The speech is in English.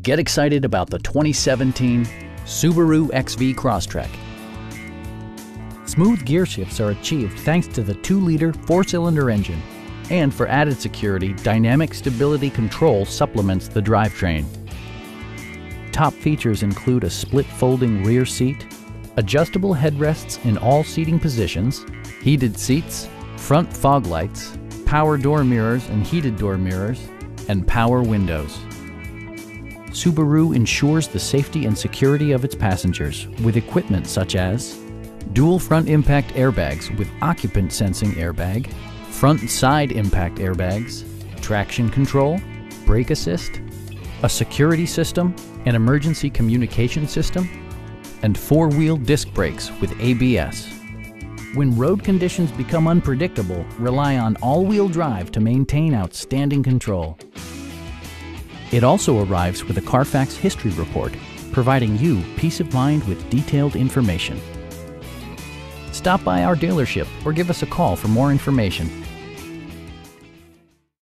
Get excited about the 2017 Subaru XV Crosstrek. Smooth gear shifts are achieved thanks to the 2-liter 4-cylinder engine. And for added security, dynamic stability control supplements the drivetrain. Top features include a split folding rear seat, adjustable headrests in all seating positions, heated seats, front fog lights, power door mirrors and heated door mirrors, and power windows. Subaru ensures the safety and security of its passengers with equipment such as dual front impact airbags with occupant sensing airbag, front and side impact airbags, traction control, brake assist, a security system, an emergency communication system, and 4-wheel disc brakes with ABS. When road conditions become unpredictable, rely on all-wheel drive to maintain outstanding control. It also arrives with a Carfax history report, providing you peace of mind with detailed information. Stop by our dealership or give us a call for more information.